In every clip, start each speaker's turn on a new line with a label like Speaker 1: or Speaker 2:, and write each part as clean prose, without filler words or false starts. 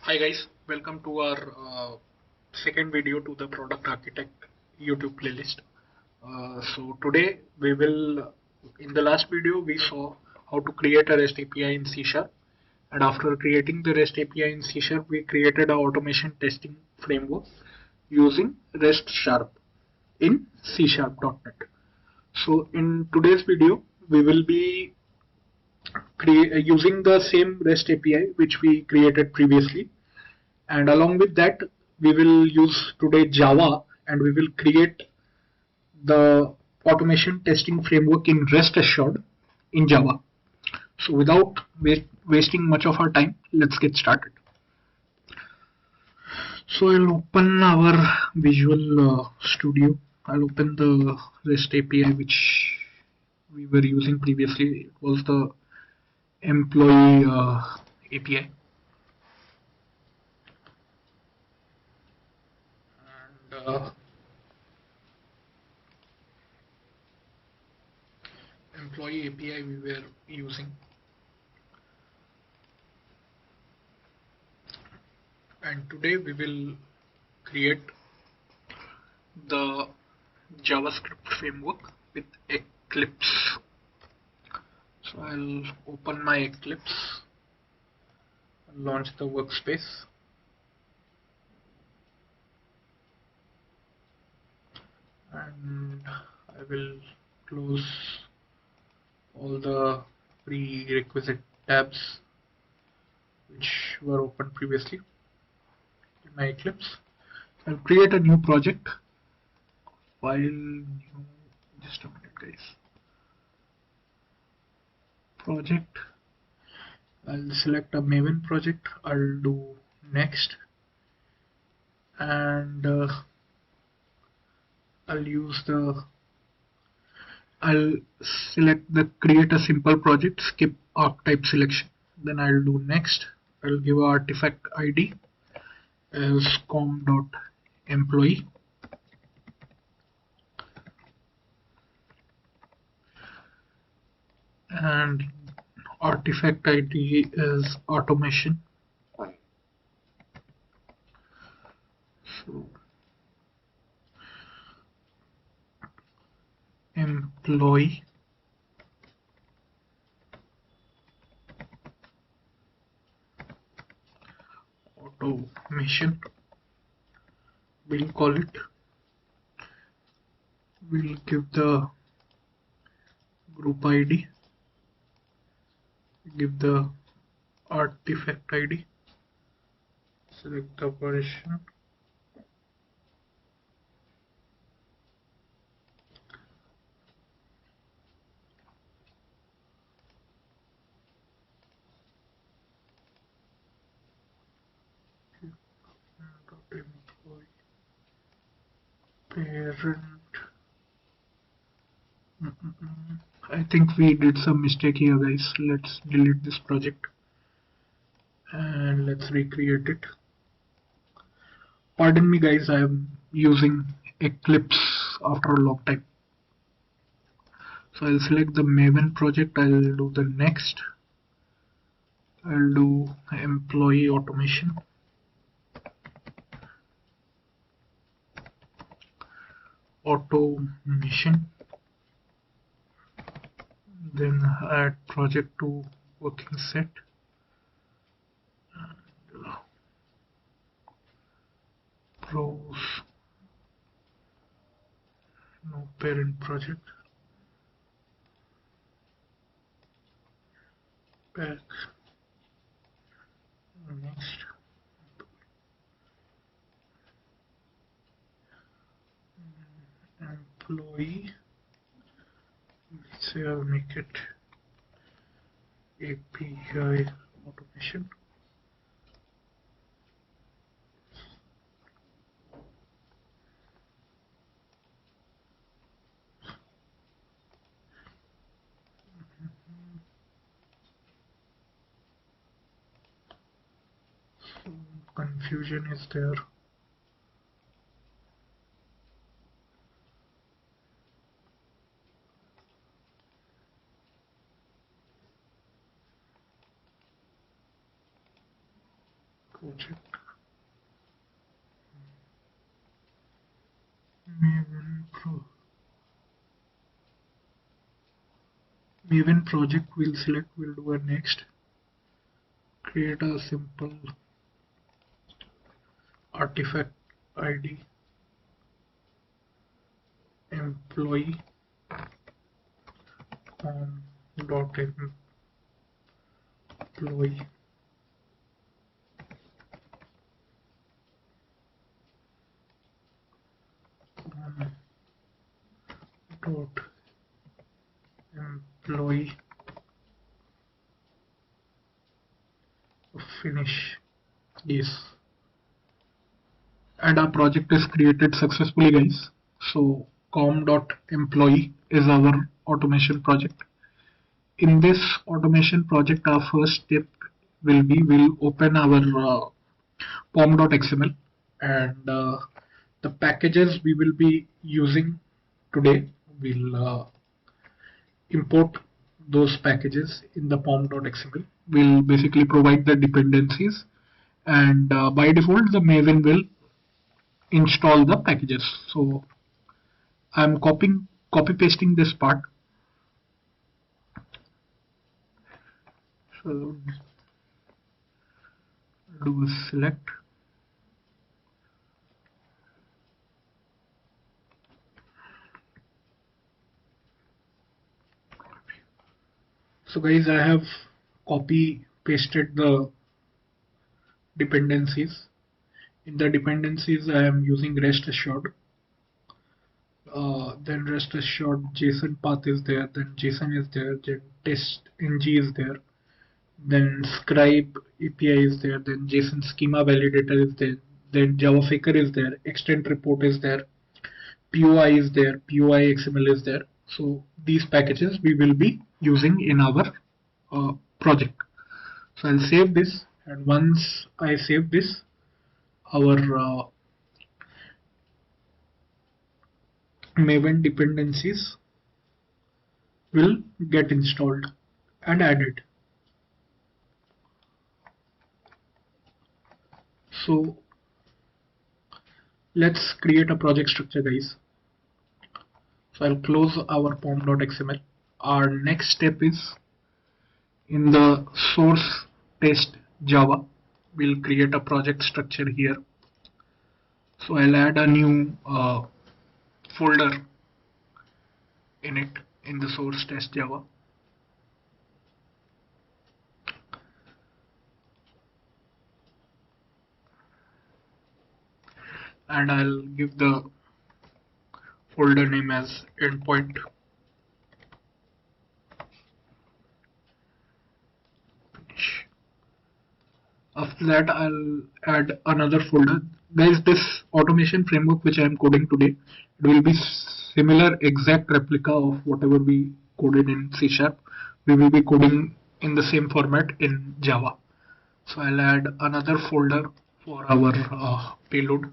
Speaker 1: Hi guys, welcome to our second video to the Product Architect YouTube playlist. So today we will, in the last video we saw how to create a REST API in C Sharp, and after creating the REST API in C Sharp we created a automation testing framework using REST Sharp in C Sharp.net. So in today's video we will be using the same REST API which we created previously, and along with that we will use today Java, and we will create the automation testing framework in Rest Assured in Java. So without wasting much of our time, let's get started. So I'll open our Visual Studio. I'll open the REST API which we were using previously. It was the employee API. And employee API we were using, and today we will create the JavaScript framework with Eclipse. So I'll open my Eclipse, launch the workspace, and I will close all the prerequisite tabs which were open previously in my Eclipse. I'll create a new project. Just a minute guys. Project, I'll select a Maven project. I'll do next, and I'll select the create a simple project, skip archetype selection. Then I'll do next. I'll give artifact ID as com.employee, and artifact ID is automation. So employee automation, we'll call it. We'll give the group ID, give the artifact ID, select the version, parent. I think we did some mistake here guys. Let's delete this project and let's recreate it. Pardon me guys, I am using Eclipse after a long time. So I'll select the Maven project. I'll do the next. I'll do employee automation. Automation. Then add project to working set. Pros. No parent project. Back. Next. Employee. Let's say I'll make it API automation. Confusion is there. project Maven Maven project. We'll select. We'll do a next. Create a simple artifact ID employee dot employee dot employee finish. Yes, and our project is created successfully, guys. So com.employee is our automation project. In this automation project, our first step will be we'll open our pom.xml, and the packages we will be using today, we'll import those packages in the pom.xml. We'll basically provide the dependencies, and by default the Maven will install the packages. So I'm copy pasting this part. So do select. So guys, I have copy pasted the dependencies. In the dependencies I am using rest assured. Then rest assured JSON path is there, then JSON is there, then test ng is there, then scribe API is there, then JSON schema validator is there, then Java Faker is there, extent report is there, POI is there, POI XML is there. So these packages we will be using in our project. So I'll save this, and once I save this, our Maven dependencies will get installed and added. So let's create a project structure, guys. So I'll close our pom.xml. Our next step is in the source test Java. We'll create a project structure here. So I'll add a new folder in it, in the source test Java. And I'll give the folder name as endpoint. After that, I'll add another folder. Guys, this automation framework which I am coding today, it will be similar exact replica of whatever we coded in C#. We will be coding in the same format in Java. So I'll add another folder for our payload.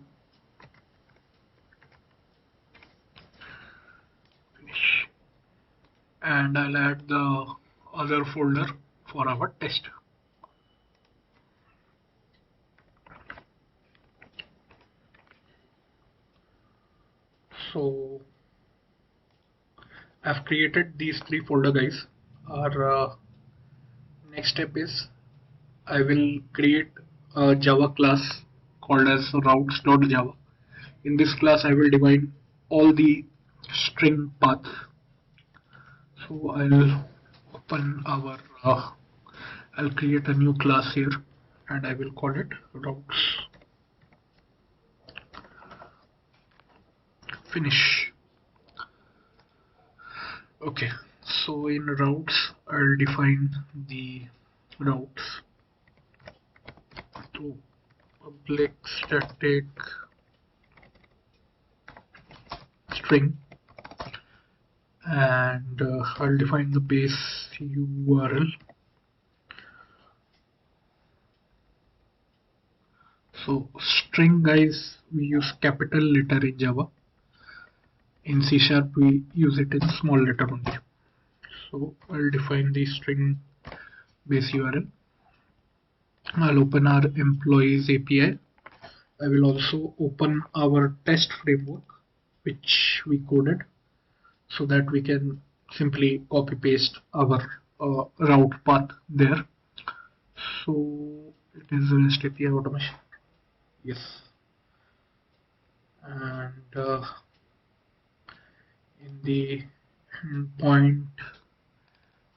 Speaker 1: And I'll add the other folder for our test. So I've created these three folders, guys. Our next step is I will create a Java class called as routes.java. In this class I will define all the string paths. So I'll open our I'll create a new class here, and I will call it routes. Finish. Okay, so in routes I'll define the routes to public static string, and I'll define the base URL. So string, guys, we use capital letter in Java. In C# we use it in small letter only. So I'll define the string base URL. I'll open our employees API. I will also open our test framework which we coded, so that we can simply copy paste our route path there. So it is REST API automation. Yes. And in the endpoint,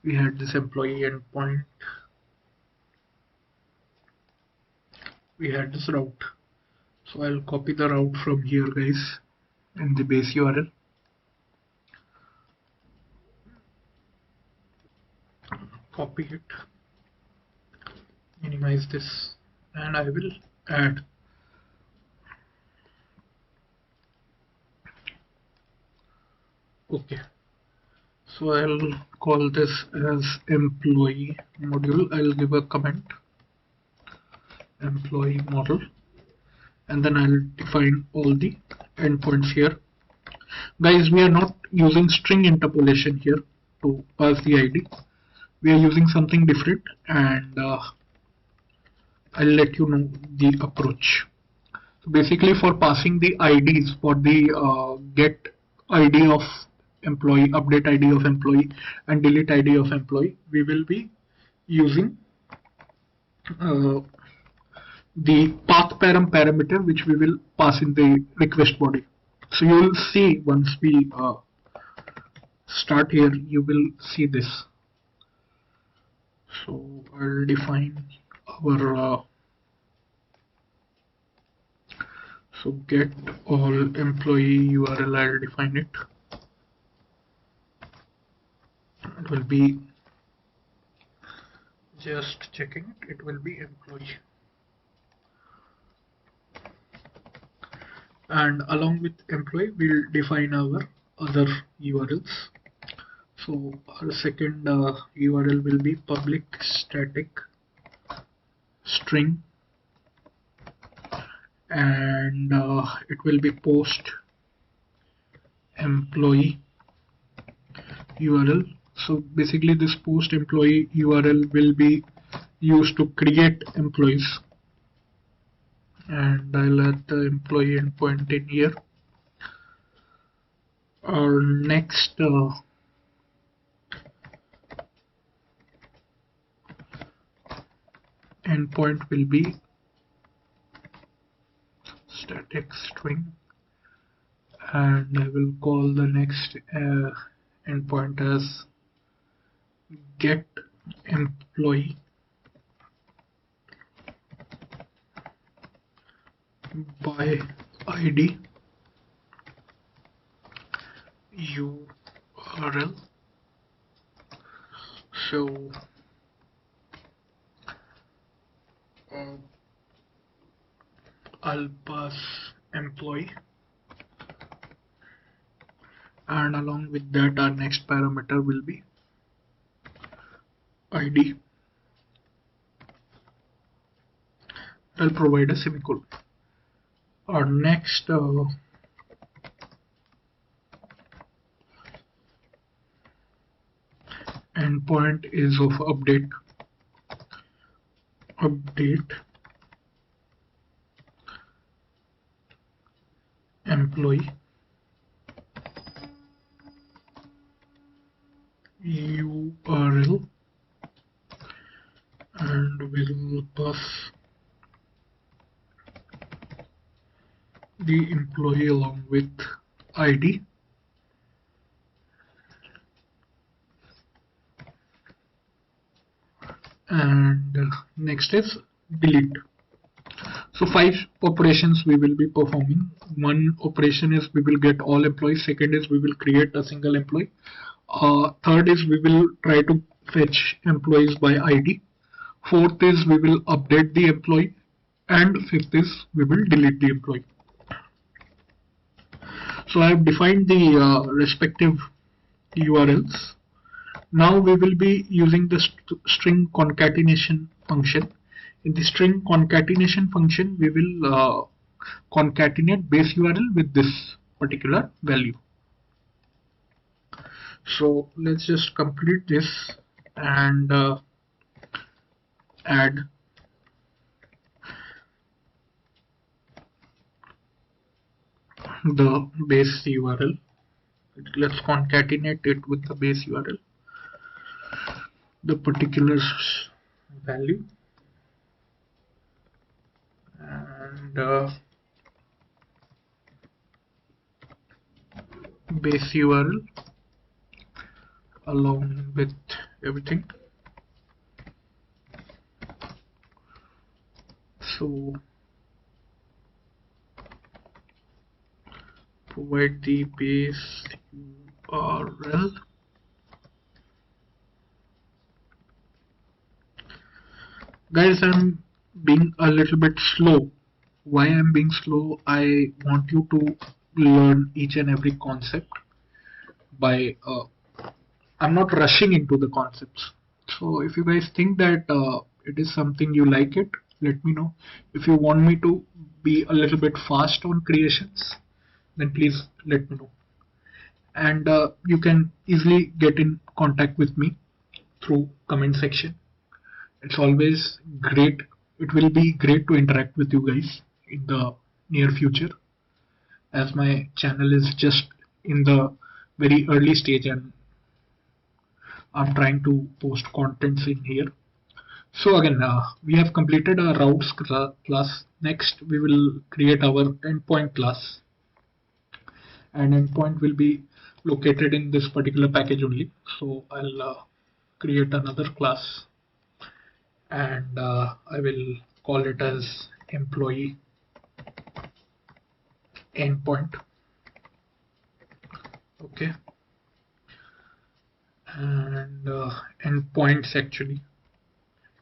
Speaker 1: we had this employee endpoint. We had this route. So I'll copy the route from here, guys, in the base URL. Copy it, minimize this, and I will add. Okay. So I'll call this as employee module. I'll give a comment, employee model, and then I'll define all the endpoints here. Guys, we are not using string interpolation here to pass the ID. We are using something different, and I'll let you know the approach. So basically, for passing the IDs, for the get ID of employee, update ID of employee, and delete ID of employee, we will be using uh, the path parameter, which we will pass in the request body. So you will see once we start here, you will see this. So I'll define our so get all employee URL. I'll define it. It will be, just checking it, it will be employee. And along with employee, we'll define our other URLs. So our second URL will be public static string, and it will be post employee URL. So basically this post employee URL will be used to create employees, and I'll add the employee endpoint in here. Our next endpoint will be static string, and I will call the next endpoint as get employee by ID URL. So I'll pass employee, and along with that our next parameter will be ID. I'll provide a semicolon. Our next endpoint is of update employee URL, and we'll pass the employee along with ID. And next is delete. So 5 operations we will be performing. One operation is we will get all employees. Second is we will create a single employee. Third is we will try to fetch employees by ID. Fourth is we will update the employee, and fifth is we will delete the employee. So I have defined the respective URLs. Now we will be using the string concatenation function. In the string concatenation function, we will concatenate base URL with this particular value. So let's just complete this and add the base URL. Let's concatenate it with the base URL, the particular value, and base URL along with everything. So provide the base URL. Guys, I'm being a little bit slow. Why I'm being slow? I want you to learn each and every concept by I'm not rushing into the concepts. So if you guys think that it is something you like it, let me know. If you want me to be a little bit fast on creations, then please let me know. And you can easily get in contact with me through comment section. It's always great. It will be great to interact with you guys in the near future, as my channel is just in the very early stage and I'm trying to post contents in here. So again, we have completed our routes class. Next, we will create our endpoint class, and endpoint will be located in this particular package only. So I'll create another class, and I will call it as employee endpoint. Okay, and endpoints, actually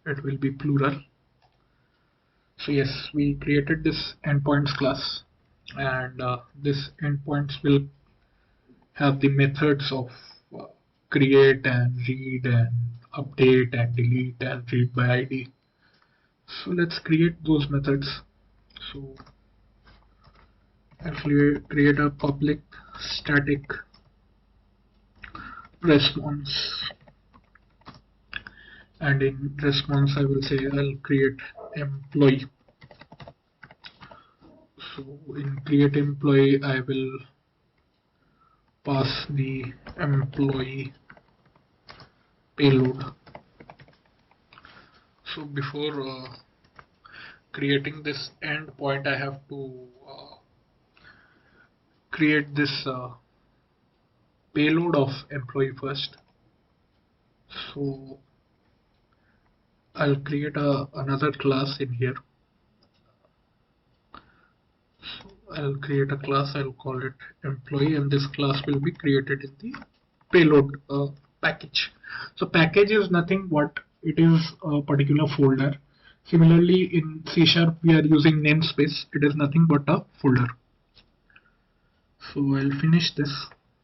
Speaker 1: it will be plural. So yes, we created this endpoints class, and this endpoints will have the methods of uh, create and read and update and delete and read by ID. So let's create those methods. So I'll create a public static response, and in response I will say I'll create employee. So in create employee I will pass the employee payload. So before creating this endpoint, I have to create this payload of employee first. So I'll create another class in here. So I'll create a class, I'll call it employee, and this class will be created in the payload package. So package is nothing but it is a particular folder. Similarly, in C# we are using namespace. It is nothing but a folder. So I'll finish this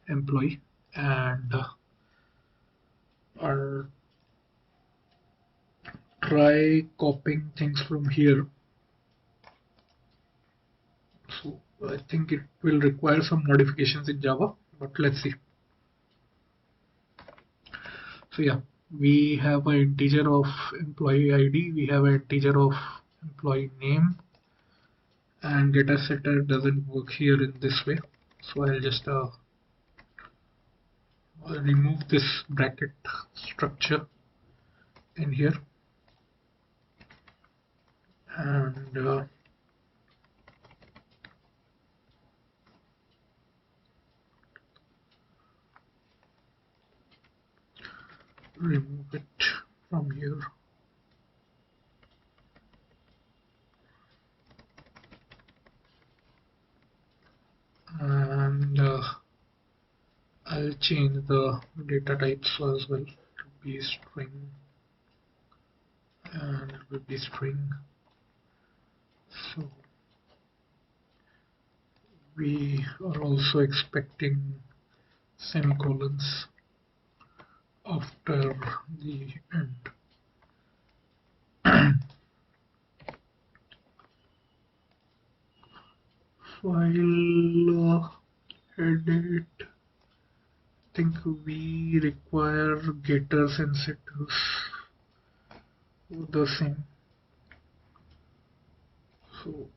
Speaker 1: employee, and I'll try copying things from here. So I think it will require some modifications in Java, but let's see. So yeah, we have an integer of employee ID, we have an integer of employee name, and data setter doesn't work here in this way. So I'll just I'll remove this bracket structure in here, and remove it from here. And I'll change the data types as well to be string, and it will be string. So we are also expecting semicolons after the end. File edit. I think we require getters and setters the same. So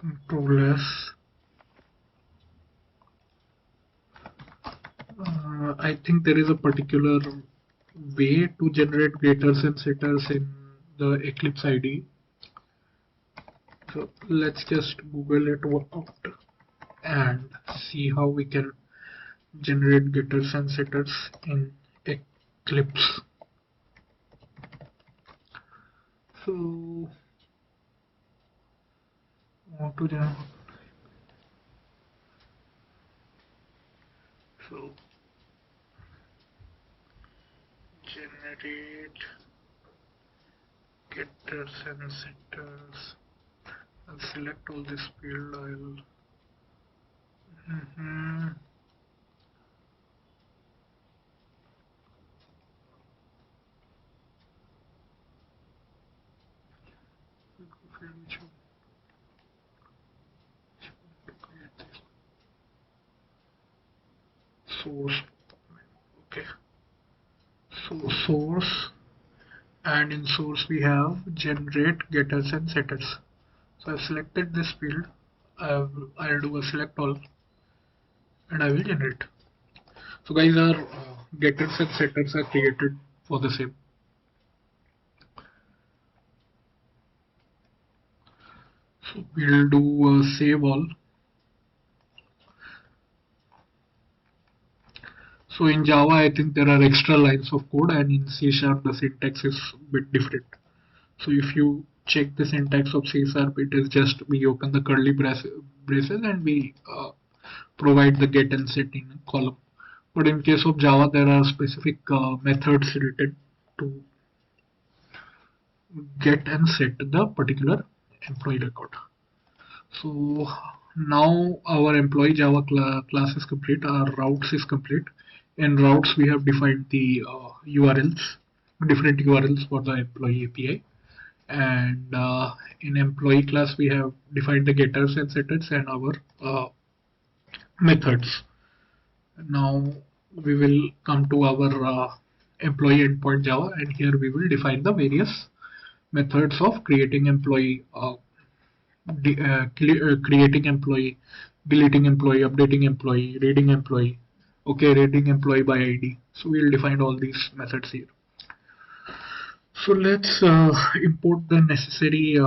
Speaker 1: Control S. I think there is a particular way to generate getters and setters in the Eclipse IDE. So let's just Google it out and see how we can generate getters and setters in Eclipse. So want to so generate getters and setters. I'll select all this field. I'll source. Okay, so source, and in source we have generate getters and setters. So I've selected this field. I'll do a select all and I will generate. So guys, our getters and setters are created for the same. So we'll do save all. So in Java, I think there are extra lines of code, and in C# the syntax is a bit different. So if you check the syntax of C#, it is just we open the curly braces and we provide the get and set in a column. But in case of Java, there are specific methods written to get and set the particular employee record. So now our employee Java class is complete, our routes is complete. In routes, we have defined the URLs, different URLs for the employee API. And in employee class, we have defined the getters and setters and our methods. Now we will come to our employee endpoint Java, and here we will define the various methods of creating employee, creating employee, deleting employee, updating employee, reading employee. Okay, reading employee by ID. So we'll define all these methods here. So let's import the necessary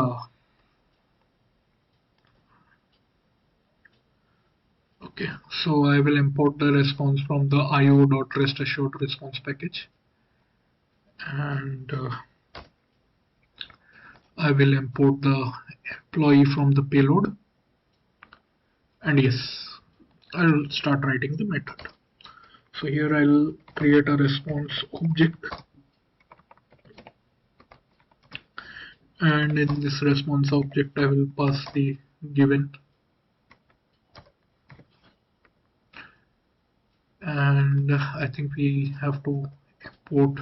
Speaker 1: okay, so I will import the response from the io.restassured response package, and I will import the employee from the payload, and yes, I'll start writing the method. So here I'll create a response object, and in this response object I will pass the given, and I think we have to import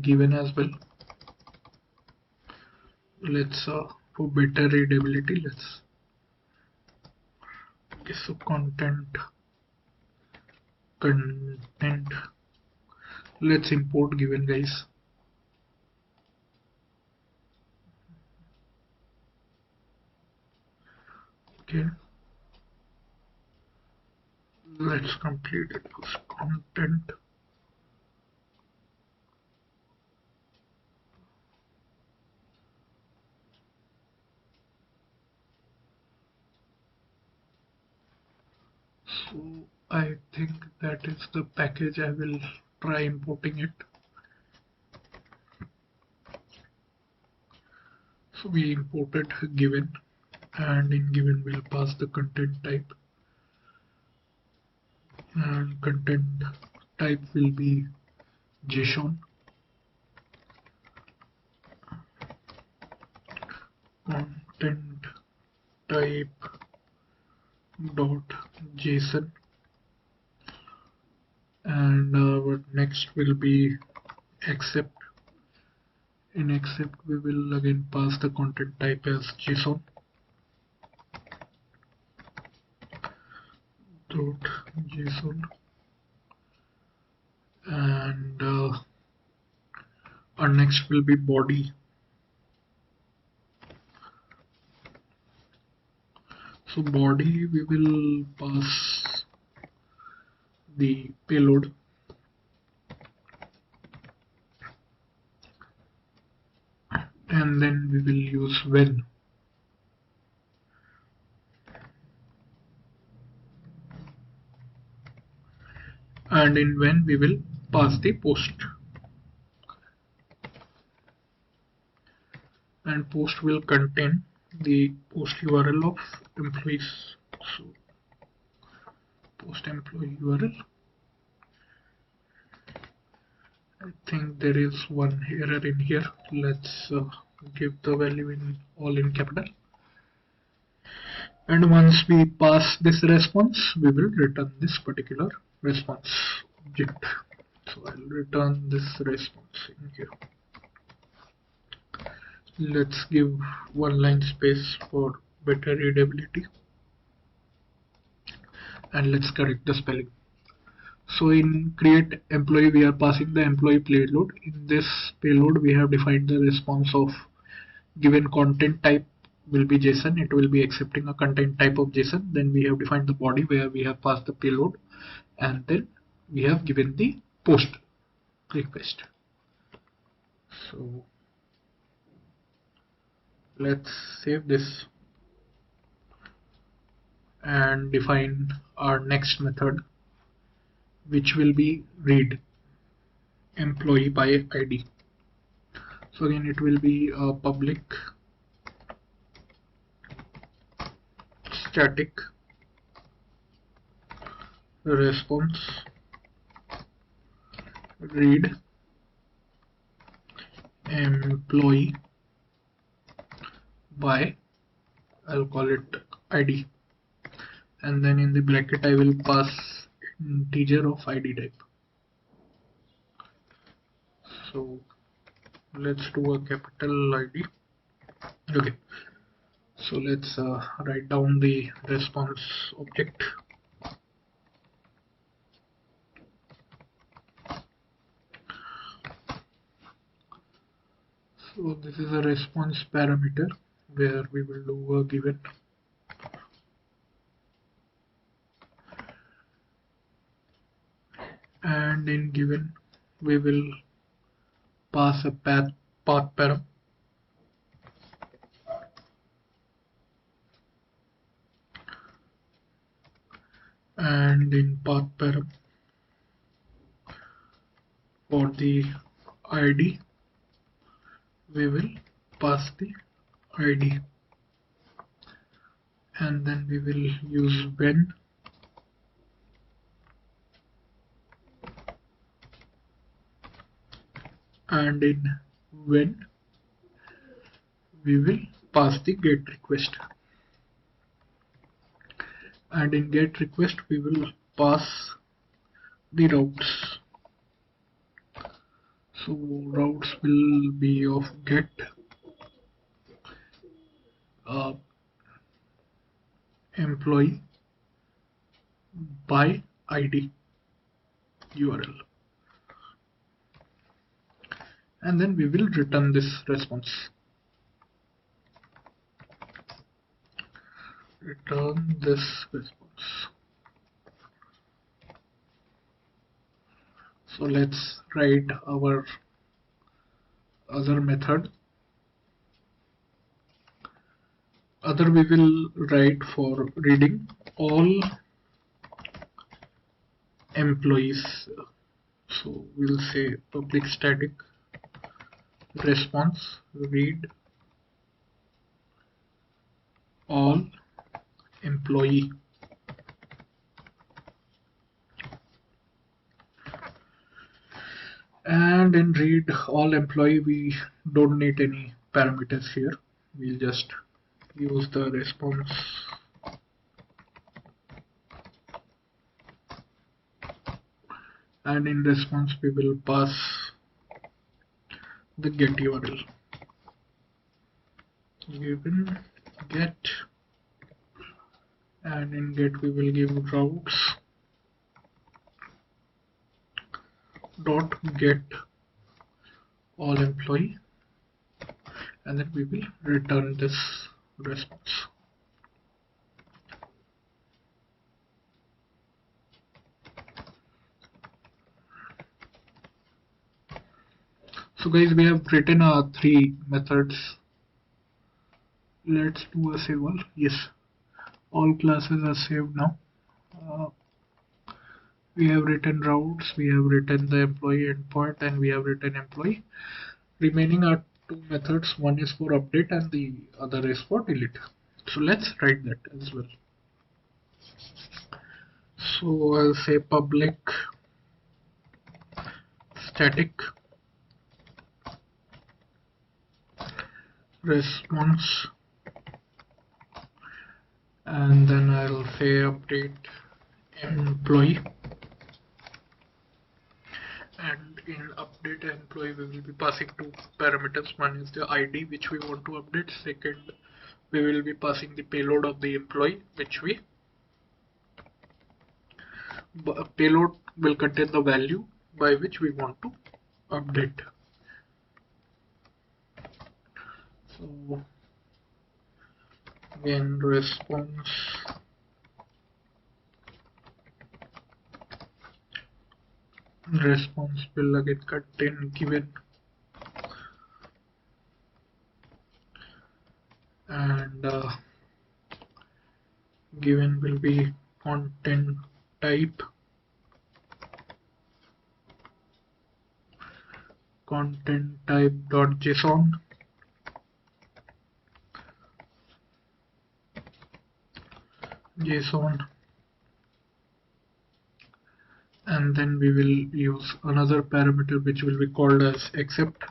Speaker 1: given as well. Let's for better readability, let's okay, so content, let's import given, guys. Okay, let's complete it. Content, so I think that is the package. I will try importing it. So we imported given, and in given we'll pass the content type, and content type will be JSON. Content type dot JSON, and what next will be accept. In accept we will again pass the content type as JSON dot JSON, and our next will be body, So body, we will pass the payload, and then we will use when, and in when we will pass the post, and post will contain the post URL of employees. So post employee URL. I think there is one error in here. Let's give the value in all in capital, and once we pass this response, we will return this particular response object. So I'll return this response in here. Let's give one line space for better readability, and let's correct the spelling. So in create employee, we are passing the employee payload. In this payload, we have defined the response of given content type will be JSON. It will be accepting a content type of JSON. Then we have defined the body where we have passed the payload, and then we have given the post request. So let's save this and define our next method, which will be read employee by ID. So again, it will be a public static response read employee by, I'll call it ID, and then in the bracket I will pass integer of ID type. So let's do a capital ID. Okay, so let's write down the response object. So this is a response parameter where we will do a given, and in given we will pass a path param, and in path param for the ID we will pass the ID, and then we will use when, and in when we will pass the get request, and in get request we will pass the routes. So routes will be of get employee by ID URL, and then we will return this response. Return this response. So let's write our other method. Other we will write for reading all employees. So we'll say public static response read all employee, and in read all employee we don't need any parameters here. We'll just use the response and in response we will pass the get URL, given get, and in get we will give routes dot get all employee, and then we will return this response. So guys, we have written 3 methods. Let's do a save all. Yes, all classes are saved now. Uh, we have written routes, we have written the employee endpoint, and we have written employee. Remaining are 2 methods. One is for update and the other is for delete. So let's write that as well. So I'll say public static response, and then I'll say update employee, and in update employee we will be passing 2 parameters. One is the ID which we want to update. Second, we will be passing the payload of the employee, which we payload will contain the value by which we want to update. So again, response will again contain given, and given will be content type, .json, and then we will use another parameter which will be called as accept.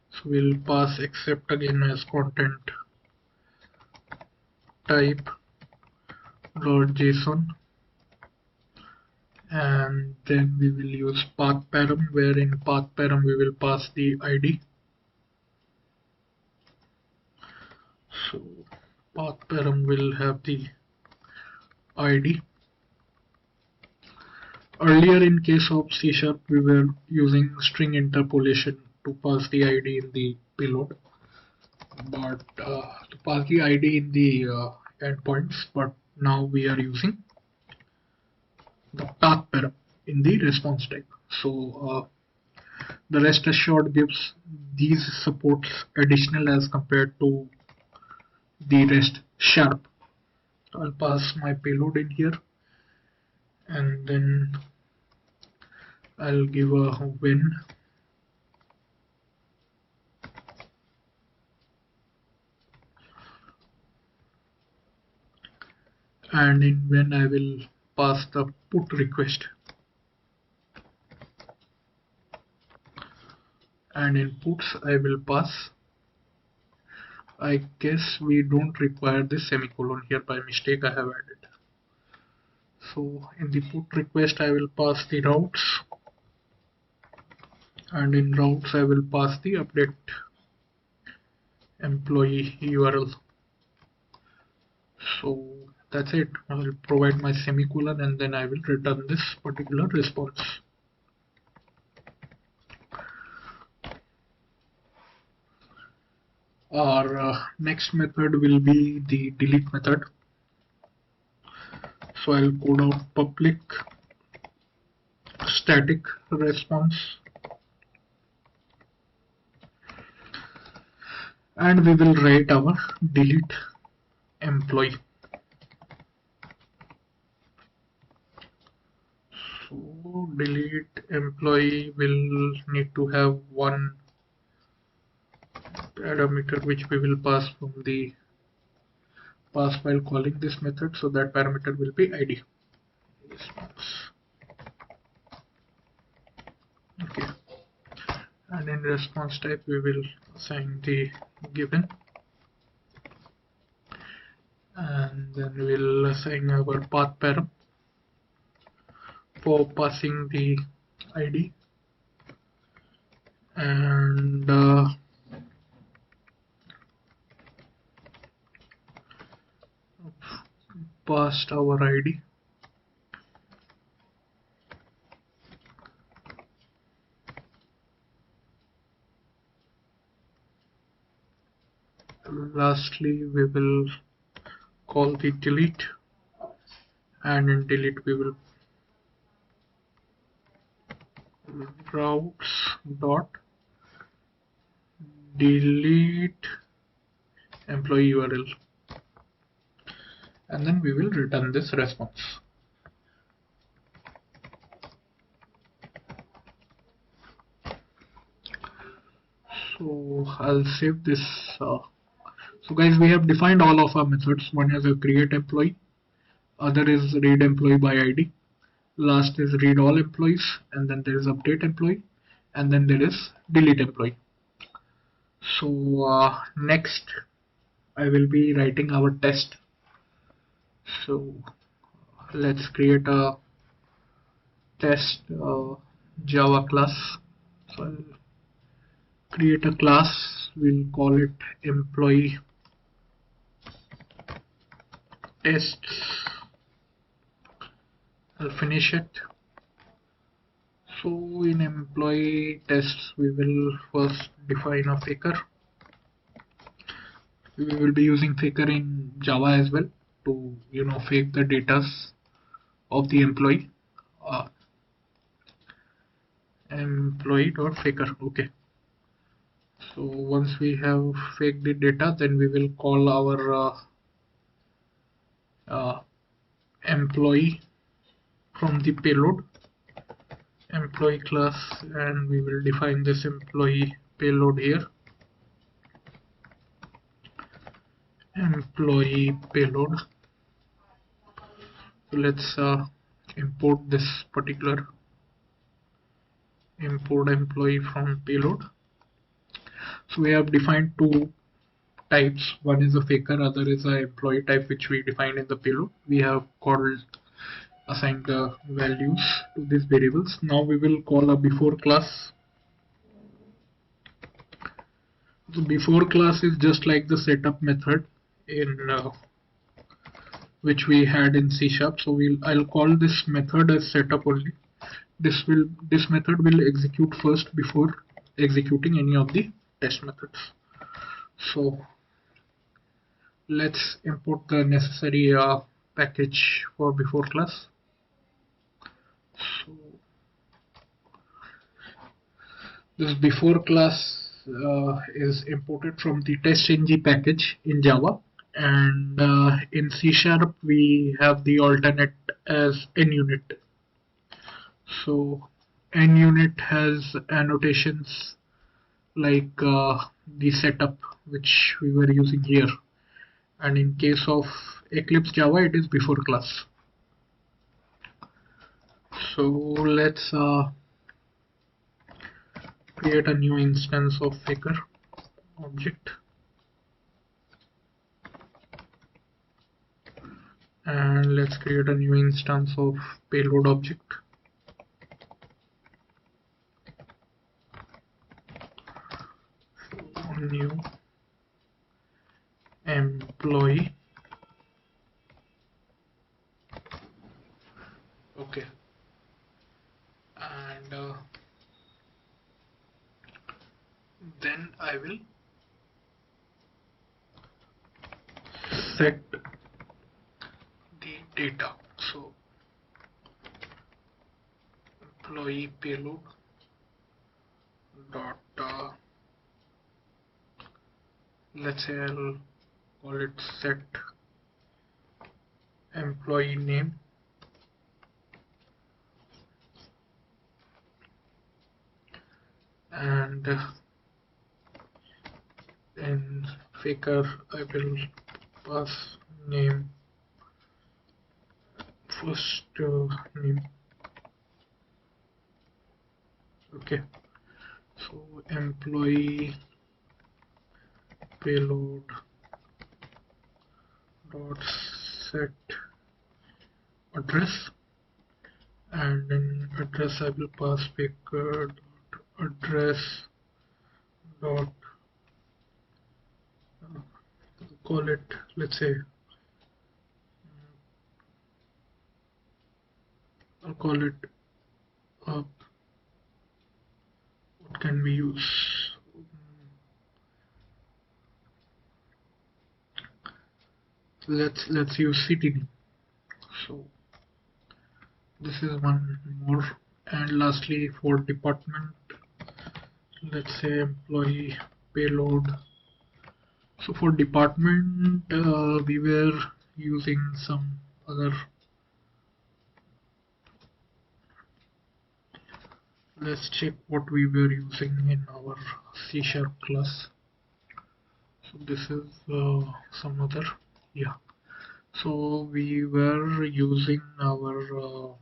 Speaker 1: So we'll pass accept again as content type .json, and then we will use path param, where in path param we will pass the ID. So path param will have the ID. Earlier in case of C# we were using string interpolation to pass the ID in the payload, but to pass the ID in the endpoints, but now we are using the path param in the response type. So the rest assured gives these supports additional as compared to the rest sharp. I'll pass my payload in here, and then I'll give a when, and in when I will pass the put request, and in puts I will pass, I guess we don't require this semicolon here, by mistake I have added. So in the put request I will pass the routes, and in routes I will pass the update employee URL. So that's it. I will provide my semicolon and then I will return this particular response. Our next method will be the delete method. So I'll code out public static response, and we will write our delete employee. So delete employee will need to have one parameter which we will pass from the pass while calling this method. So that parameter will be ID response. Okay, and in response type we will assign the given, and then we will assign our path param for passing the ID, and passed our ID. Lastly, we will call the delete, and in delete we will routes dot delete employee URL, and then we will return this response. So I'll save this. So guys, we have defined all of our methods. One is a create employee, other is read employee by ID, last is read all employees, and then there is update employee, and then there is delete employee. So next I will be writing our test. So let's create a test Java class. So I'll create a class, we'll call it employee tests. I'll finish it. So in employee tests we will first define a faker. We will be using faker in Java as well to fake the data of the employee. Employee.faker. Okay. So once we have faked the data, then we will call our employee from the payload employee class, and we will define this employee payload here. Employee payload. So let's import this particular import employee from payload. So we have defined two types. One is a faker, other is a employee type, which we defined in the payload. We have called assigned the values to these variables. Now we will call a before class. The before class is just like the setup method in which we had in C#. So I'll call this method as setup only. This method will execute first before executing any of the test methods. So let's import the necessary package for before class. So this before class is imported from the testng package in Java, and in C# we have the alternate as NUnit. So NUnit has annotations like the setup which we were using here, and in case of Eclipse Java it is before class. So let's create a new instance of faker object, and let's create a new instance of payload object. New employee. Okay, and then I will set the data. So employee payload dot let's say I'll call it set employee name, and in faker I will pass name first name. Okay, so employee payload dot set address, and in address I will pass faker dot address dot call it, let's say I'll call it what can we use? Let's use city name. So this is one more, and lastly for department, let's say employee payload. So for department, we were using some other. Let's check what we were using in our C# class. So this is some other, yeah. So we were using our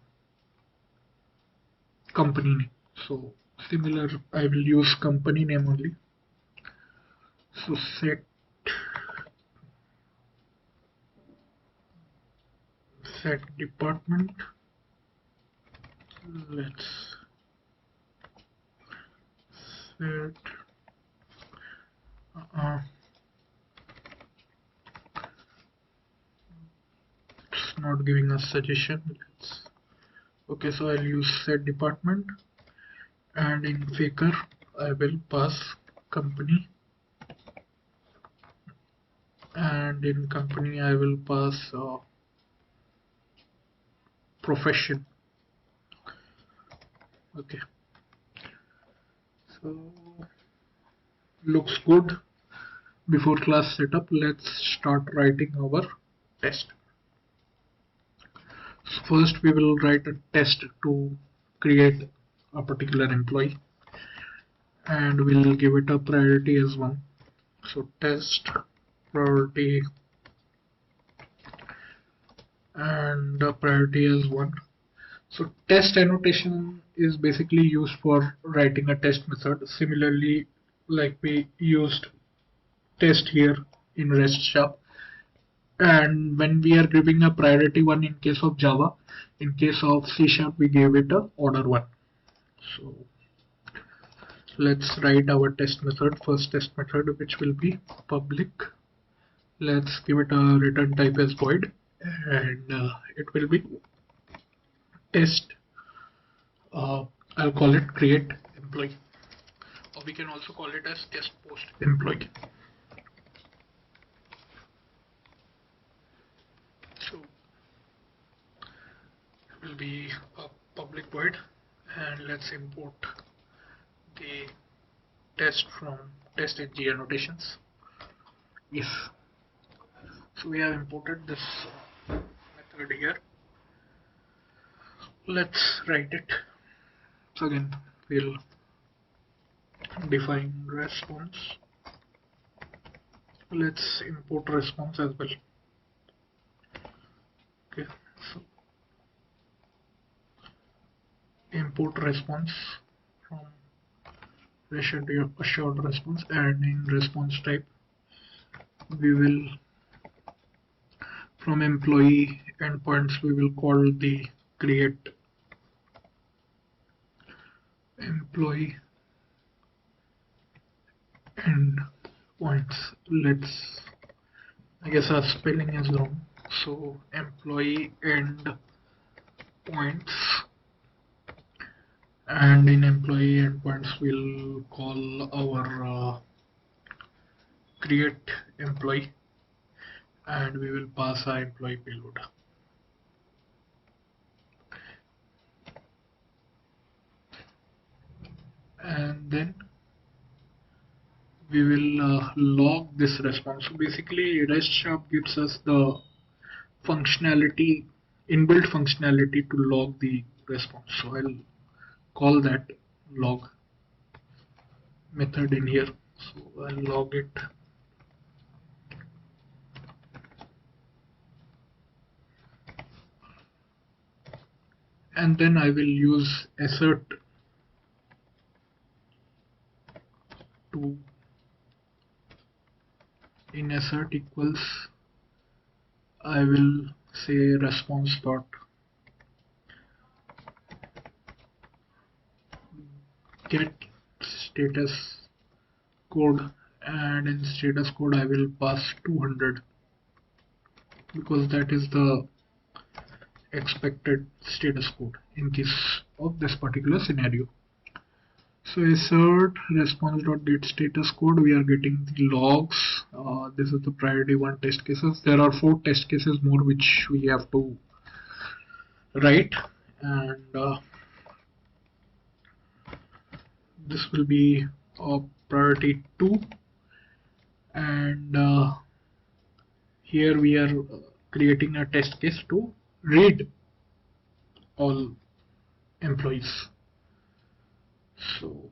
Speaker 1: company name. So similar, I will use company name only. So set department. Let's set it's not giving us suggestion. Okay, so I'll use set department, and in faker I will pass company, and in company I will pass profession. Okay, so looks good. Before class setup, let's start writing our test. So first we will write a test to create a particular employee, and we'll give it a priority as 1. So test priority, and the priority is 1. So test annotation is basically used for writing a test method. Similarly, like we used test here in REST. And when we are giving a priority 1 in case of Java, in case of C# we gave it a order 1. So let's write our test method, first test method, which will be public. Let's give it a return type as void, and it will be test. I'll call it create employee, or we can also call it as test post employee. So it will be a public void, and let's import the test from test-ng annotations. Yes, so we have imported this method here. Let's write it. So again, we'll define response. Let's import response as well. Okay, so import response from assured response, and in response type we will, from employee endpoints, we will call the create employee endpoints. Let's, I guess our spelling is wrong. So employee endpoints, and in employee endpoints we'll call our create employee, and we will pass our employee payload. And then we will log this response. So basically REST gives us the functionality, inbuilt functionality to log the response. So I'll call that log method in here. So I'll log it. And then I will use assert to, in assert equals, I will say response dot get status code, and in status code I will pass 200 because that is the expected status code in case of this particular scenario. So assert response.get status code, we are getting the logs. This is the priority 1 test cases. There are 4 test cases more which we have to write, and this will be priority 2, and here we are creating a test case to read all employees. So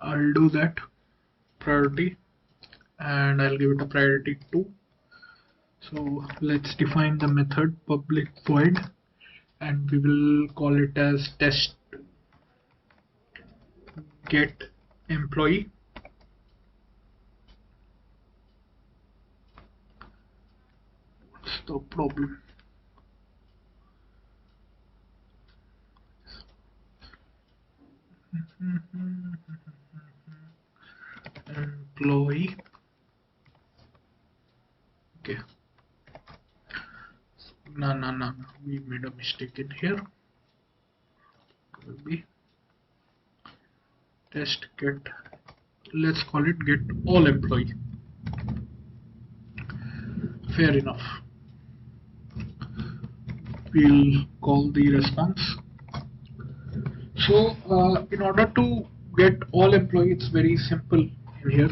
Speaker 1: I'll do that priority, and I'll give it a priority 2. So let's define the method public void, and we will call it as test get employee. What's the problem? Employee. Okay. No. We made a mistake in here. Will be test get. Let's call it get all employee. Fair enough. We'll call the response. So in order to get all employee, it's very simple in here.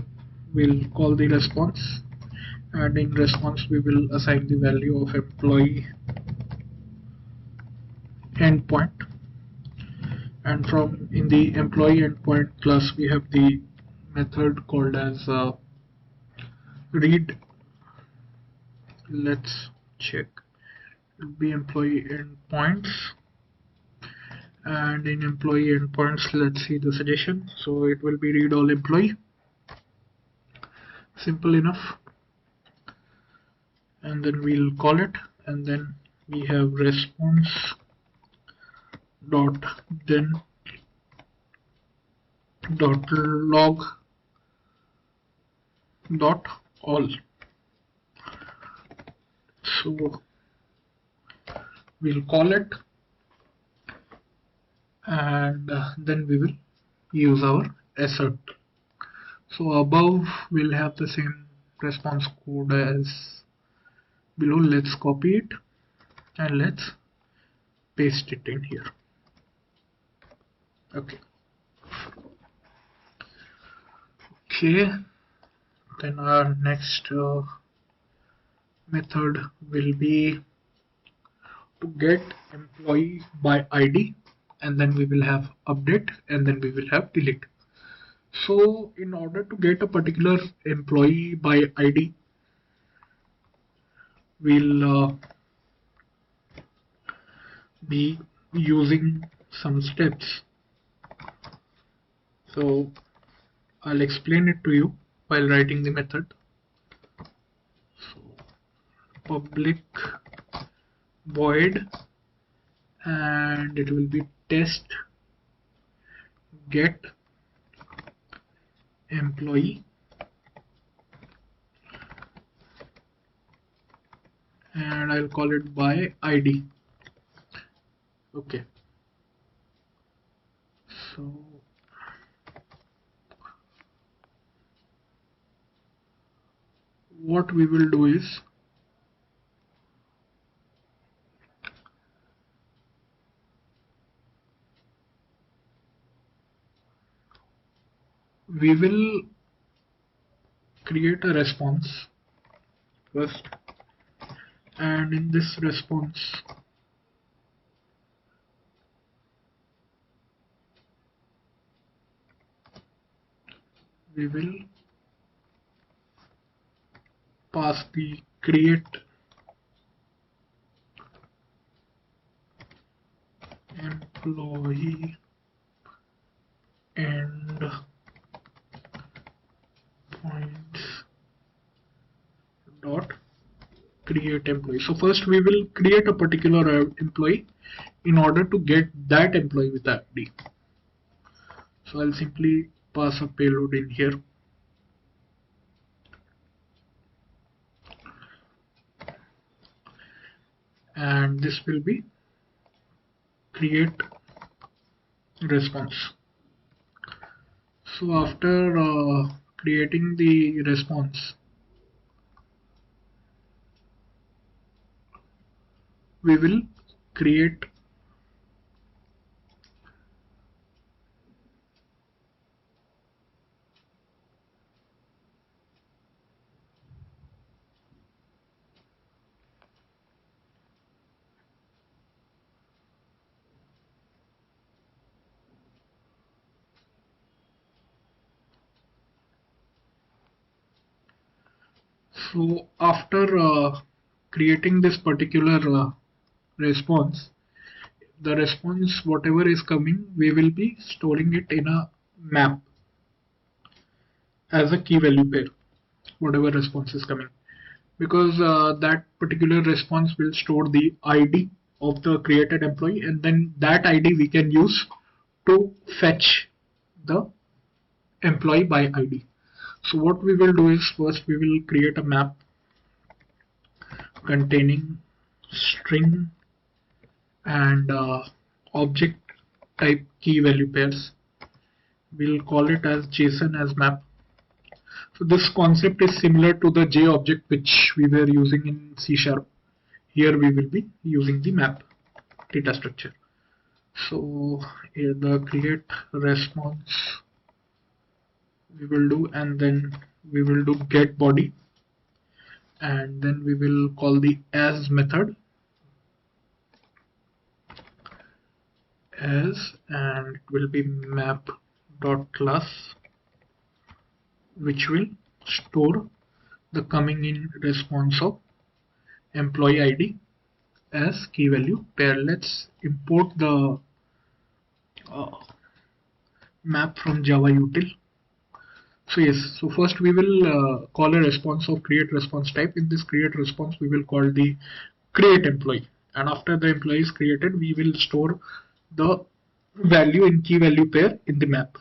Speaker 1: We'll call the response, and in response we will assign the value of employee endpoint, and from in the employee endpoint class we have the method called as read. Let's check. It will be employee endpoints, and in employee endpoints let's see the suggestion. So it will be read all employee. Simple enough. And then we'll call it, and then we have response dot then dot log dot all. So we'll call it, and then we will use our assert. So above we'll have the same response code as below. Let's copy it and let's paste it in here. Okay. Then our next method will be to get employee by ID, and then we will have update, and then we will have delete. So in order to get a particular employee by ID, we'll be using some steps. So I'll explain it to you while writing the method. So public void, and it will be test get employee, and I'll call it by ID. Okay. So what we will do is we will create a response first, and in this response we will pass the create employee and points dot create employee. So first we will create a particular employee in order to get that employee with ID. So I'll simply pass a payload in here, and this will be create response. So after creating the response, we will create So after creating this particular response, the response whatever is coming, we will be storing it in a map as a key value pair, whatever response is coming, because that particular response will store the ID of the created employee, and then that ID we can use to fetch the employee by ID. So what we will do is, first we will create a map containing string and object type key value pairs. We'll call it as JSON as map. So this concept is similar to the J object which we were using in C#. Here we will be using the map data structure. So here the create response we will do, and then we will do get body, and then we will call the as method as, and it will be map dot class, which will store the coming in response of employee ID as key value pair. Let's import the uh, map from Java util. So yes, so first we will call a response of create response type. In this create response we will call the create employee, and after the employee is created we will store the value in key value pair in the map,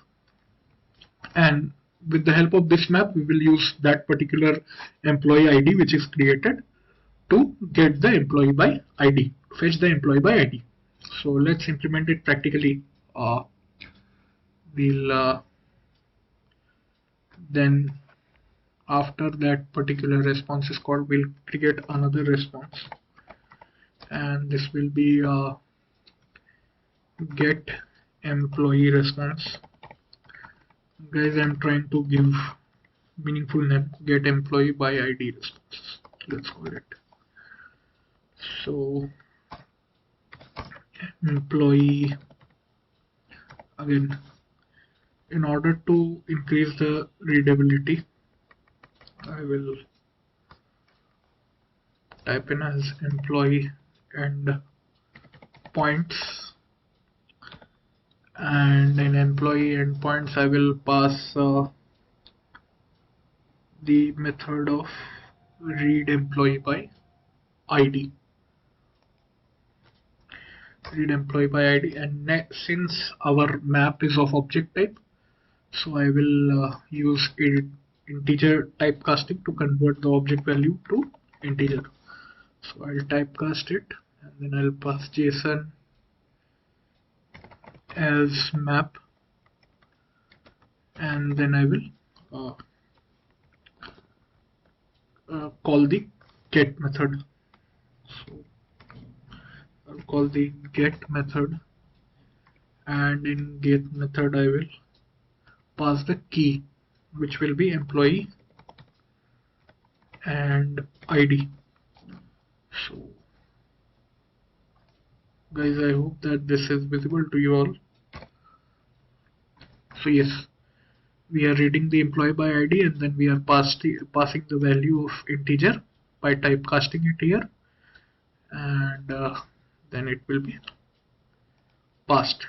Speaker 1: and with the help of this map we will use that particular employee ID which is created to get the employee by ID, fetch the employee by ID. So let's implement it practically. We'll then after that particular response is called, we'll create another response, and this will be get employee response. Guys, I'm trying to give meaningful name, get employee by ID response, let's call it. So employee, again, in order to increase the readability I will type in as employee and points, and in employee endpoints I will pass the method of read employee by ID, read employee by ID. And since our map is of object type, so I will use integer typecasting to convert the object value to integer. So I'll typecast it, and then I'll pass JSON as map, and then I will call the get method. So I'll call the get method, and in get method I will pass the key which will be employee and ID. So guys, I hope that this is visible to you all. So yes, we are reading the employee by ID, and then we are passing the value of integer by typecasting it here, and then it will be passed.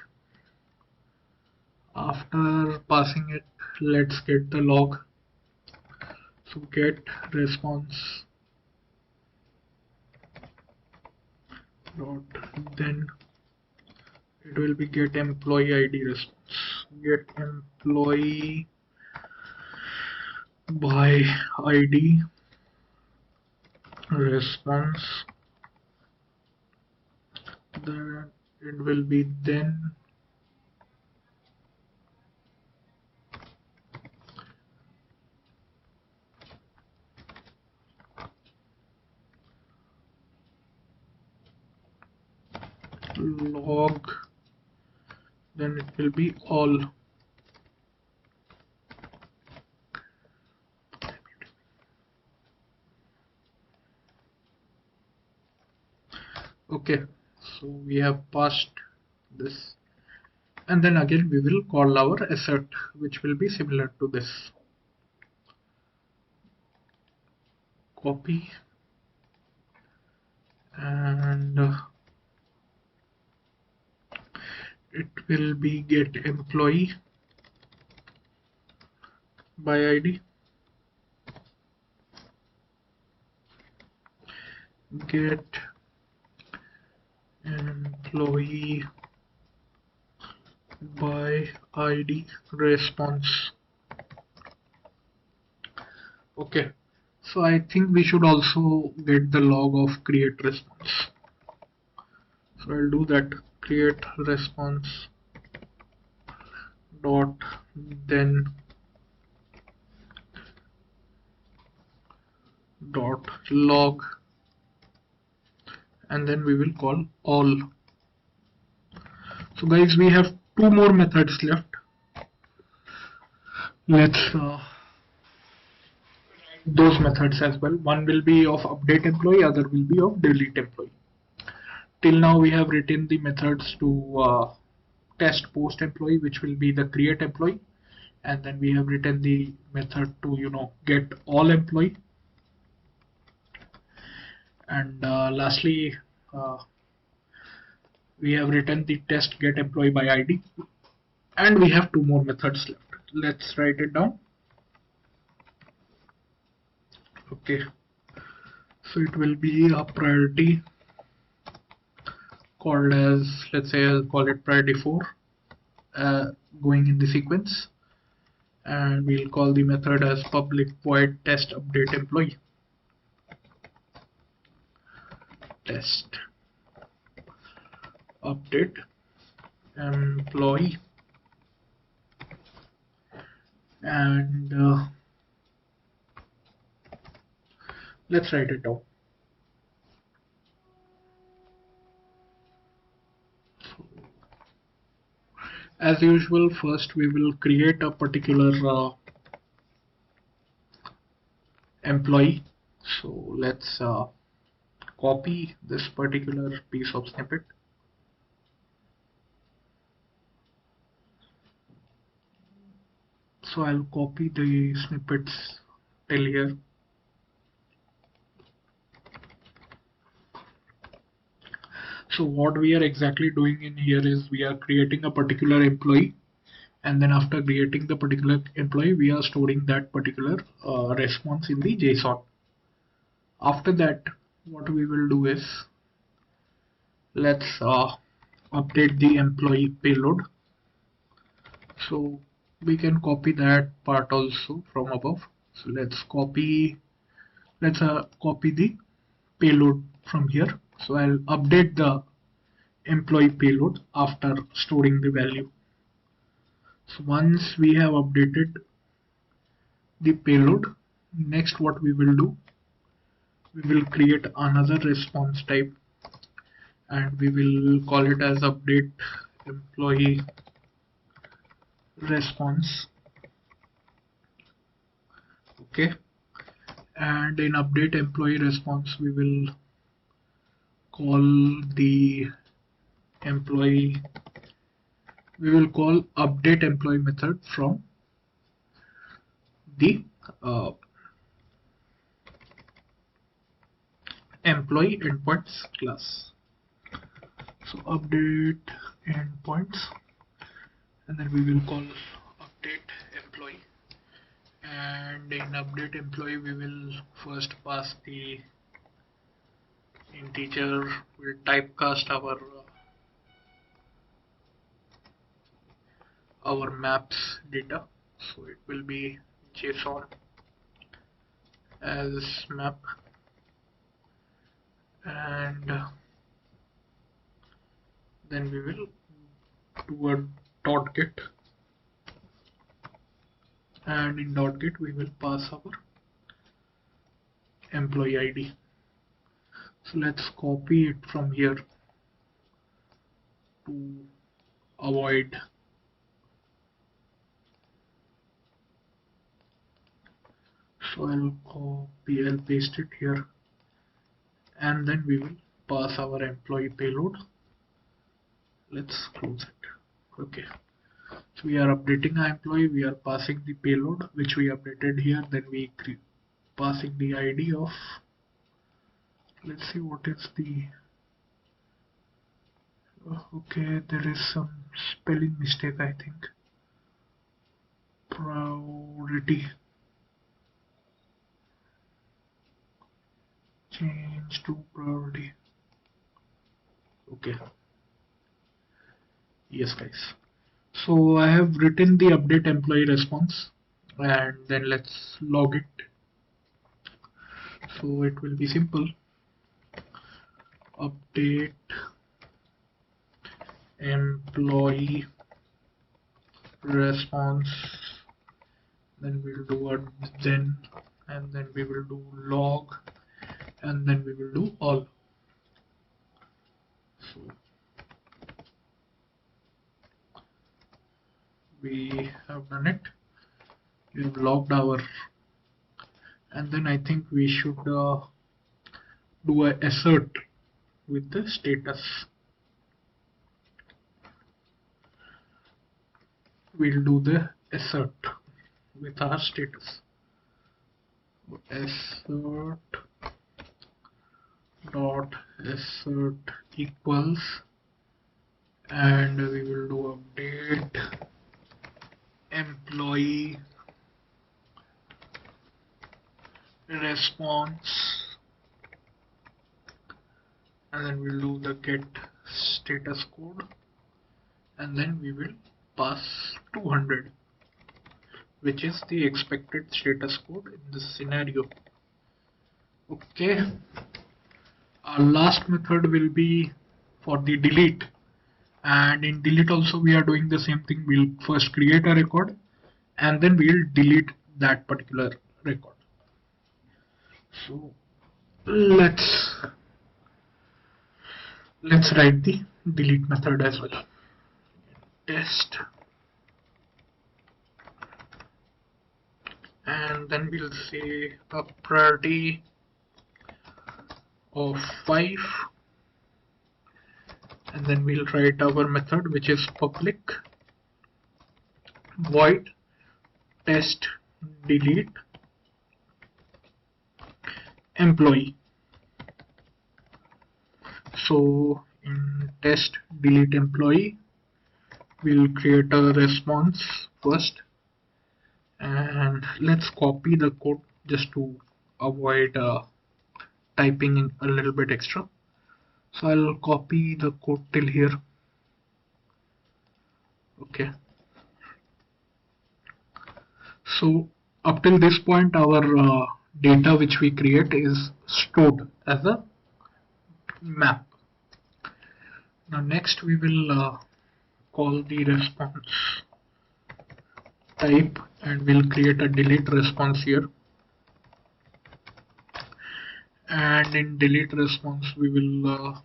Speaker 1: After passing it, let's get the log. So get response dot, then it will be get employee ID response, get employee by ID response, then it will be then log, then it will be all. Okay, so we have passed this, and then again we will call our assert, which will be similar to this. copy, and it will be get employee by ID, get employee by ID response. Okay, so I think we should also get the log of create response. So I'll do that, create response dot then dot log, and then we will call all. So guys, we have two more methods left. Let's those methods as well. One will be of update employee, other will be of delete employee. Till now we have written the methods to test post employee, which will be the create employee, and then we have written the method to get all employee, and lastly we have written the test get employee by ID, and we have two more methods left. Let's write it down. Okay, so it will be a priority called as, let's say I'll call it priority 4, going in the sequence, and we'll call the method as public void test update employee. Test update employee, and let's write it down. As usual, first we will create a particular employee. So let's copy this particular piece of snippet. So I'll copy the snippets till here. So what we are exactly doing in here is we are creating a particular employee, and then after creating the particular employee, we are storing that particular response in the JSON. After that, what we will do is let's update the employee payload. So we can copy that part also from above. So let's copy the payload from here. So I'll update the employee payload after storing the value. So once we have updated the payload, next what we will do, we will create another response type, and we will call it as update employee response. Okay, and in update employee response we will call the employee, we will call update employee method from the employee endpoints class. So update endpoints, and then we will call update employee, and in update employee we will first pass the integer, we'll typecast our maps data, so it will be JSON as map, and then we will do a dot get, and in dot get we will pass our employee ID. So let's copy it from here to avoid. So I'll paste it here, and then we will pass our employee payload. Let's close it. Okay, so we are updating our employee, we are passing the payload which we updated here, then we passing the ID of, let's see what is the, okay, there is some spelling mistake, I think. Priority, change to priority. Okay, yes guys, so I have written the update employee response, and then let's log it. So it will be simple, update employee response, then we'll do a then, and then we will do log, and then we will do all. So we have done it, we have logged our, and then I think we should do a assert with the status. We'll do the assert with our status. Assert dot assert equals, and we will do update employee response, and then we'll do the get status code, and then we will pass 200, which is the expected status code in this scenario. Okay, our last method will be for the delete, and in delete also we are doing the same thing. We'll first create a record, and then we'll delete that particular record. So let's write the delete method as well. Test, and then we'll say a priority of 5, and then we'll write our method, which is public void test delete employee. So in test delete employee, we'll create a response first, and let's copy the code just to avoid typing in a little bit extra. So I'll copy the code till here. Okay, so up till this point our data which we create is stored as a map. Now next we will call the response type, and we'll create a delete response here, and in delete response we will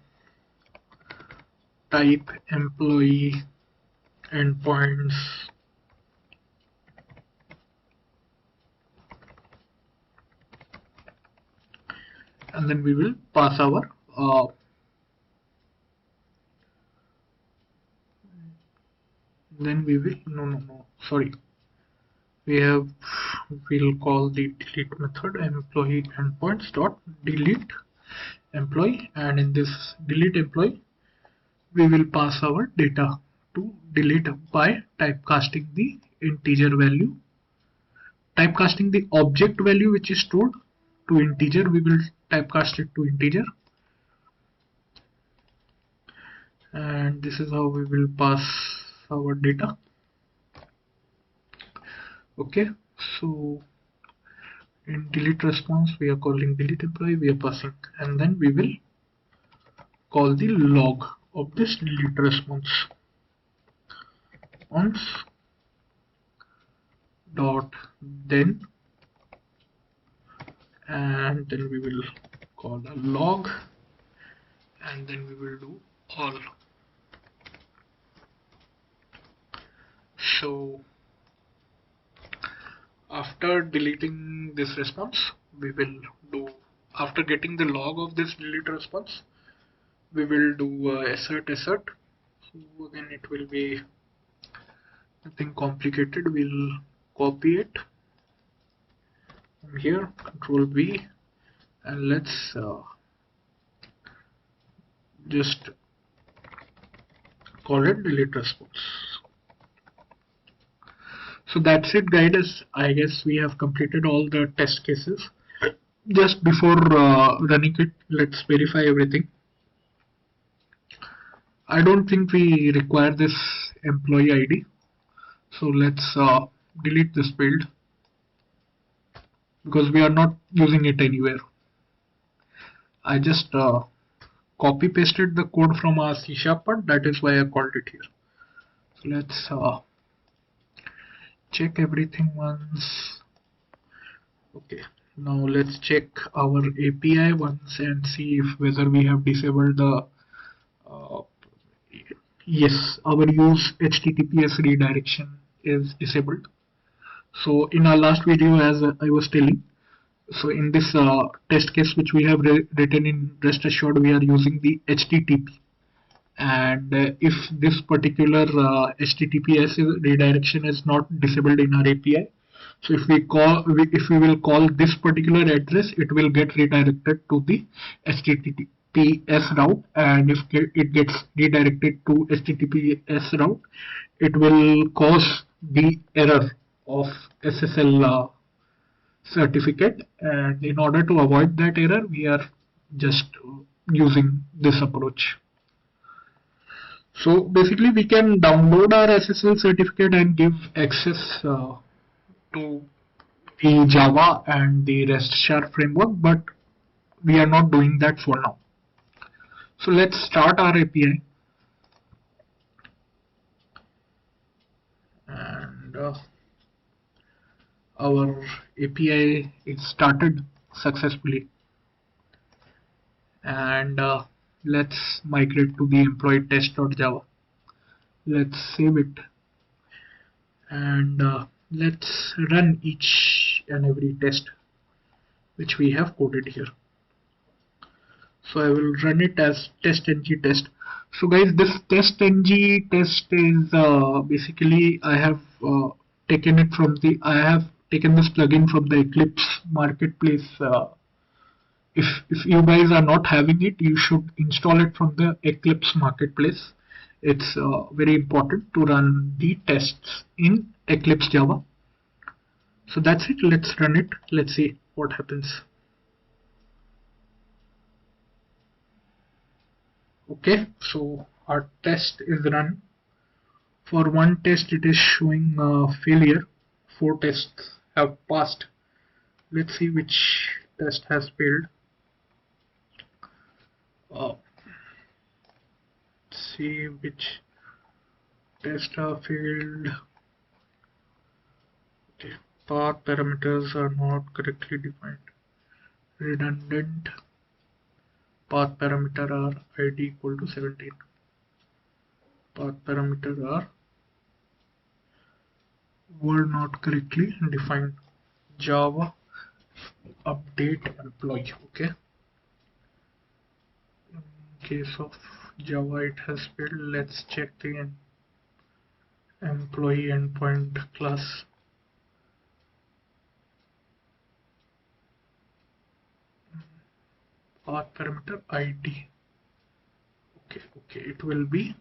Speaker 1: type employee endpoints, and then we will pass our then we will sorry, we'll call the delete method employee endpoints dot delete employee, and in this delete employee we will pass our data to delete by typecasting the integer value, typecasting the object value which is stored to integer. We will typecast it to integer, and this is how we will pass our data. Okay, so in delete response we are calling delete employee, we are passing, and then we will call the log of this delete response once dot then, and then we will call a log, and then we will do all. So after deleting this response, we will do, after getting the log of this delete response, we will do assert. So again it will be nothing complicated. We'll copy it from here, Control V, and let's just call it delete response. So that's it, guys. I guess we have completed all the test cases. Just before running it, let's verify everything. I don't think we require this employee ID. So let's delete this build because we are not using it anywhere. I just copy pasted the code from our C# part. That is why I called it here. So let's check everything once. Okay, now let's check our API once and see if whether we have disabled the yes, our use HTTPS redirection is disabled. So in our last video, as I was telling, so in this test case which we have written in Rest Assured, we are using the HTTP, and if this particular HTTPS redirection is not disabled in our API, so if we will call this particular address, it will get redirected to the HTTPS route, and if it gets redirected to HTTPS route, it will cause the error of SSL certificate, and in order to avoid that error, we are just using this approach. So basically, we can download our SSL certificate and give access to the Java and the Restassured framework, but we are not doing that for now. So let's start our API, and our API is started successfully, and let's migrate to the employee test.java. Let's save it, and let's run each and every test which we have coded here. So I will run it as test-ng test. So guys, this test-ng test is basically I have taken this plugin from the Eclipse marketplace. If you guys are not having it, you should install it from the Eclipse marketplace. It's very important to run the tests in Eclipse Java. So that's it. Let's run it. Let's see what happens. Okay, so our test is run. For one test, it is showing failure. 4 tests have passed. Let's see which test has failed. See which tests have failed. Okay, path parameters are not correctly defined. Redundant. Path parameter are id equal to 17. Path parameter are were not correctly defined. Java update employee. Okay. In case of Java, it has failed. Let's check the employee endpoint class. Path parameter id. Okay, it will be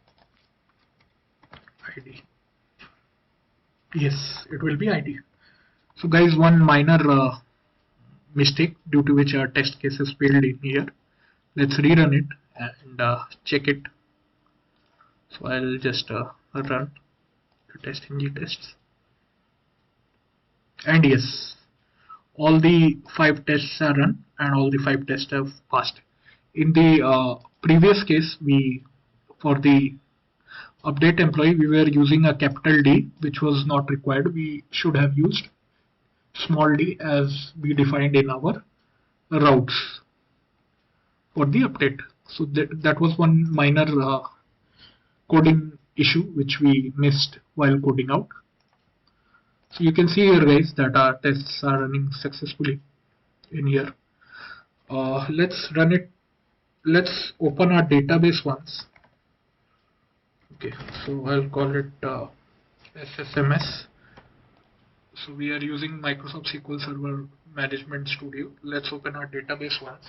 Speaker 1: id. Yes, it will be id. So guys, one minor mistake due to which our test cases failed in here. Let's rerun it and check it. So I'll just run the test-ng tests, and yes, all the 5 tests are run and all the 5 tests have passed. In the previous case, for the update employee, we were using a capital D, which was not required. We should have used small d as we defined in our routes for the update. So that was one minor coding issue which we missed while coding out. So you can see here, guys, that our tests are running successfully in here. Let's run it. Let's open our database once. Okay, so I'll call it SSMS. So we are using Microsoft SQL Server Management Studio. Let's open our database once.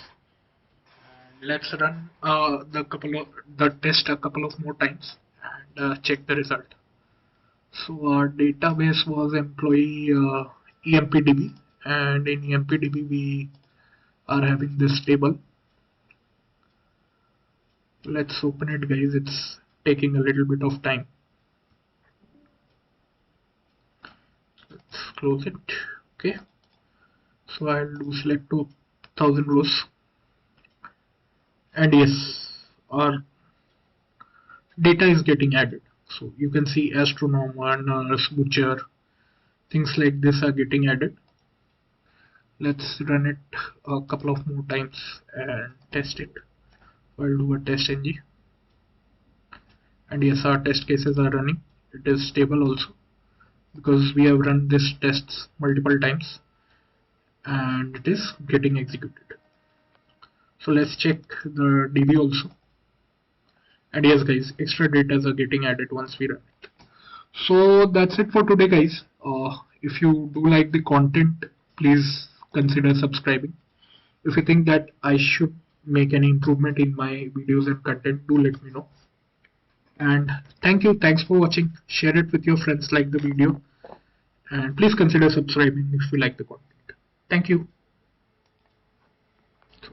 Speaker 1: Let's run the test a couple of more times and check the result. So our database was employee EMPDB, and in EMPDB we are having this table. Let's open it, guys. It's taking a little bit of time. Let's close it. Okay. So I'll do select to 1000 rows, and yes, our data is getting added. So you can see astronomer, nurse, butcher, things like this are getting added. Let's run it a couple of more times and test it. I'll do a test ng, and yes, our test cases are running. It is stable also because we have run this tests multiple times and it is getting executed. So let's check the DB also. And yes, guys, extra data are getting added once we run it. So that's it for today, guys. If you do like the content, please consider subscribing. If you think that I should make any improvement in my videos and content, do let me know. And thank you. Thanks for watching. Share it with your friends, like the video, and please consider subscribing if you like the content. Thank you. So